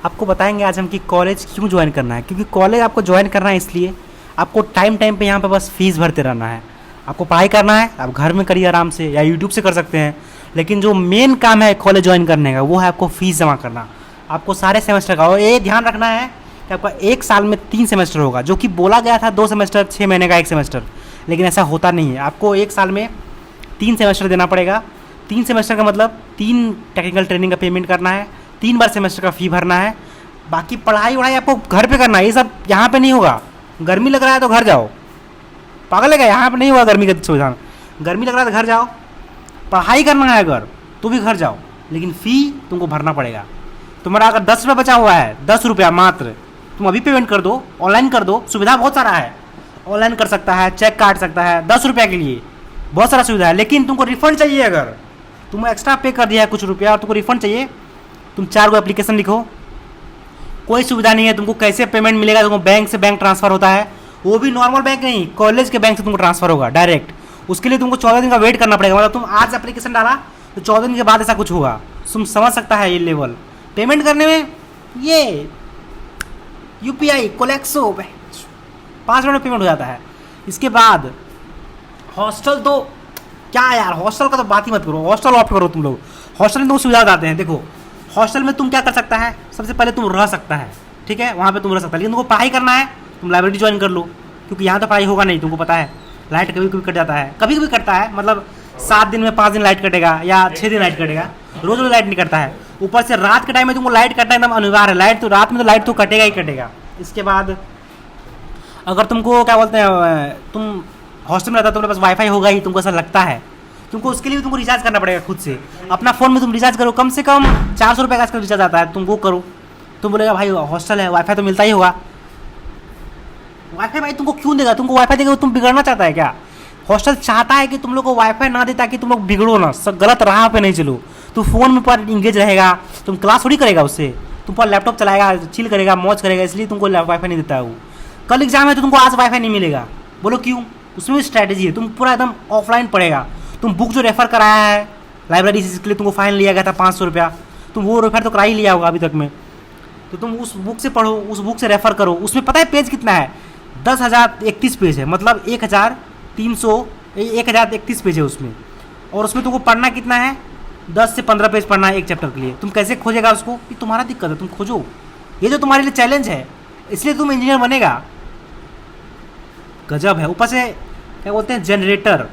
आपको बताएंगे आज हम कि कॉलेज क्यों ज्वाइन करना है। क्योंकि कॉलेज आपको ज्वाइन करना है इसलिए आपको टाइम टाइम पे यहाँ पे बस फीस भरते रहना है। आपको पढ़ाई करना है, आप घर में करिए आराम से या यूट्यूब से कर सकते हैं। लेकिन जो मेन काम है कॉलेज ज्वाइन करने का वो है आपको फ़ीस जमा करना। आपको सारे सेमेस्टर का, और ये ध्यान रखना है कि आपका एक साल में 3 सेमेस्टर होगा, जो कि बोला गया था 2 सेमेस्टर 6 महीने का 1 सेमेस्टर, लेकिन ऐसा होता नहीं है। आपको एक साल में 3 सेमेस्टर देना पड़ेगा। 3 सेमेस्टर का मतलब 3 टेक्निकल ट्रेनिंग का पेमेंट करना है, 3 बार सेमेस्टर का फ़ी भरना है। बाकी पढ़ाई वढ़ाई आपको घर पे करना है, ये सब यहाँ पे नहीं होगा। गर्मी लग रहा है तो घर जाओ, पागल है क्या? यहाँ पे नहीं होगा गर्मी का सुविधा। गर्मी लग रहा है तो घर जाओ, पढ़ाई करना है अगर तो भी घर जाओ, लेकिन फ़ी तुमको भरना पड़ेगा। तुम्हारा अगर 10 रुपये बचा हुआ है, 10 रुपया मात्र, तुम अभी पेमेंट कर दो, ऑनलाइन कर दो। सुविधा बहुत सारा है, ऑनलाइन कर सकता है, चेक काट सकता है 10 रुपये के लिए, बहुत सारा सुविधा है। लेकिन तुमको रिफंड चाहिए, अगर तुम एक्स्ट्रा पे कर दिया है कुछ रुपया और तुमको रिफंड चाहिए, तुम 4 गो एप्लीकेशन लिखो। कोई सुविधा नहीं है तुमको कैसे पेमेंट मिलेगा। तुमको बैंक से बैंक ट्रांसफ़र होता है, वो भी नॉर्मल बैंक नहीं, कॉलेज के बैंक से तुमको ट्रांसफ़र होगा डायरेक्ट। उसके लिए तुमको 14 दिन का वेट करना पड़ेगा। मतलब तुम आज एप्लीकेशन डाला तो 14 दिन के बाद ऐसा कुछ होगा। तुम समझ सकता है ये लेवल पेमेंट करने में। ये UPI कोलेक्सो 5 मिनट में पेमेंट हो जाता है। इसके बाद हॉस्टल तो क्या यार, हॉस्टल का तो बात ही मत करो, हॉस्टल ऑप्ट करो तुम लोग। हॉस्टल में तुमको सुविधा बताते हैं। देखो हॉस्टल में तुम क्या कर सकता है, सबसे पहले तुम रह सकता है, ठीक है, वहाँ पे तुम रह सकता है। लेकिन तुमको पढ़ाई करना है, तुम लाइब्रेरी ज्वाइन कर लो, क्योंकि यहाँ तो पढ़ाई होगा नहीं। तुमको पता है लाइट कभी कभी कट जाता है, कभी कभी कटता है, मतलब 7 दिन में 5 दिन लाइट कटेगा या 6 दिन लाइट कटेगा, रोज रोज लाइट नहीं कटता है। ऊपर से रात के टाइम में तुमको लाइट कटना एकदम अनिवार्य है। लाइट तो रात में तो लाइट तो कटेगा ही कटेगा। इसके बाद अगर तुमको क्या बोलते हैं, तुम हॉस्टल में रहता है, तुम्हारे पास वाईफाई होगा ही, तुमको ऐसा लगता है, तुमको उसके लिए भी तुमको रिचार्ज करना पड़ेगा खुद से। अपना फ़ोन में तुम रिचार्ज करो, कम से कम 400 रुपये का आजकल रिचार्ज आता है, तुम वो करो। तुम बोलेगा भाई हॉस्टल है, वाईफाई तो मिलता ही होगा। वाईफाई भाई तुमको क्यों देगा? तुमको वाईफाई देगा, तुम बिगड़ना चाहता है क्या? हॉस्टल चाहता है कि तुम लोग को वाईफाई ना दे ताकि तुम लोग बिगड़ो ना, सब गलत राह पे नहीं चलो। तुम फ़ोन में पर इंगेज रहेगा, तुम क्लास थोड़ी करेगा उससे, तुम पर लैपटॉप चलाएगा, चिल करेगा, मौज करेगा, इसलिए तुमको वाईफाई नहीं देता है वो। कल एग्जाम है तो तुमको आज वाईफाई नहीं मिलेगा, बोलो क्यों? उसमें भी स्ट्रैटेजी है, तुम पूरा एकदम ऑफलाइन पढ़ेगा। तुम बुक जो रेफ़र कराया है लाइब्रेरी से, इसके लिए तुमको फ़ाइन लिया गया था 500 रुपया, तुम वो रेफ़र तो करा ही लिया होगा अभी तक में। तो तुम उस बुक से पढ़ो, उस बुक से रेफ़र करो। उसमें पता है पेज कितना है? 10,031 पेज है, मतलब 1031 पेज है उसमें। और उसमें तुमको पढ़ना कितना है? 10 से 15 पेज पढ़ना है एक चैप्टर के लिए। तुम कैसे खोजेगा उसको? ये तुम्हारा दिक्कत है, तुम खोजो। ये जो तुम्हारे लिए चैलेंज है, इसलिए तुम इंजीनियर बनेगा। गजब है। ऊपर से क्या बोलते हैं, जनरेटर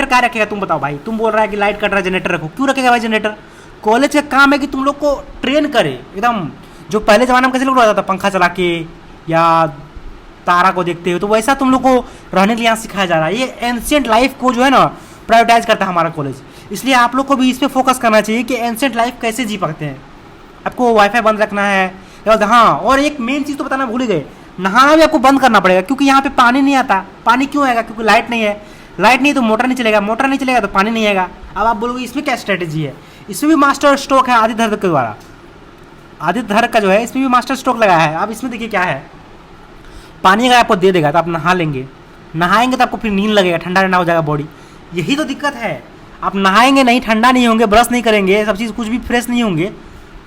क्या रखेगा? तुम बताओ भाई, तुम बोल रहा है कि लाइट कट रहा है, जनरेटर रखो। क्यों रखेगा भाई जनरेटर? कॉलेज का काम है कि तुम लोग को ट्रेन करे एकदम। जो पहले ज़माने में कैसे लोग रहता था, पंखा चला के या तारा को देखते हुए, तो वैसा तुम लोग को रहने के लिए यहाँ सिखाया जा रहा है। ये एंशिएंट लाइफ को जो है ना प्रायोरिटाइज करता है हमारा कॉलेज। इसलिए आप लोग को भी इस पर फोकस करना चाहिए कि एंशिएंट लाइफ कैसे जी पाते हैं। आपको वाईफाई बंद रखना है। हाँ, और एक मेन चीज़ तो बताना भूल गए, नहाना भी आपको बंद करना पड़ेगा, क्योंकि यहाँ पे पानी नहीं आता। पानी क्यों आएगा? क्योंकि लाइट नहीं है। लाइट नहीं तो मोटर नहीं चलेगा, मोटर नहीं चलेगा तो पानी नहीं आएगा। अब आप बोलोगे इसमें क्या स्ट्रैटेजी है? इसमें भी मास्टर स्ट्रोक है आदित्य हृदय के द्वारा। आदित्य हृदय का जो है इसमें भी मास्टर स्ट्रोक लगाया है। अब इसमें देखिए क्या है, पानी अगर आपको दे देगा तो आप नहा लेंगे, नहाएंगे तो आपको फिर नींद लगेगा, ठंडा ठंडा हो जाएगा बॉडी। यही तो दिक्कत है। आप नहाएंगे नहीं, ठंडा नहीं होंगे, ब्रश नहीं करेंगे, सब चीज़ कुछ भी फ्रेश नहीं होंगे,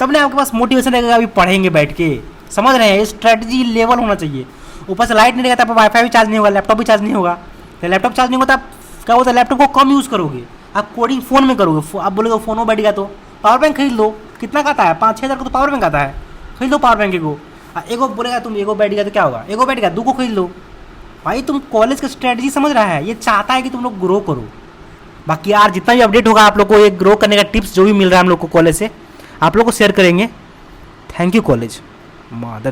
तब ना आपके पास मोटिवेशन रहेगा अभी पढ़ेंगे बैठ के। समझ रहे हैं? स्ट्रैटेजी लेवल होना चाहिए। ऊपर से लाइट नहीं रहेगा तो आप वाईफाई भी चार्ज नहीं होगा, लैपटॉप भी चार्ज नहीं होगा। तो लैपटॉप चार्ज नहीं होगा तो आप क्या बोलते हैं, लैपटॉप को कम यूज़ करोगे, आप कोडिंग फ़ोन में करोगे। आप बोलोगे फ़ोन में बैठ गया तो पावर बैंक खरीद लो। कितना का आता है? 5-6 हज़ार का तो पावर बैंक आता है, खरीद लो पावर बैंक को। एगो बोलेगा तुम एगो बैठ गया तो क्या होगा? एगो बैठ गया, 2 को खरीद लो। भाई तुम कॉलेज का स्ट्रैटेजी समझ रहा है? ये चाहता है कि तुम लोग ग्रो करो। बाकी यार जितना भी अपडेट होगा आप लोग को, ये ग्रो करने का टिप्स जो भी मिल रहा है हम लोग को कॉलेज से, आप लोग को शेयर करेंगे। Thank you college. मदर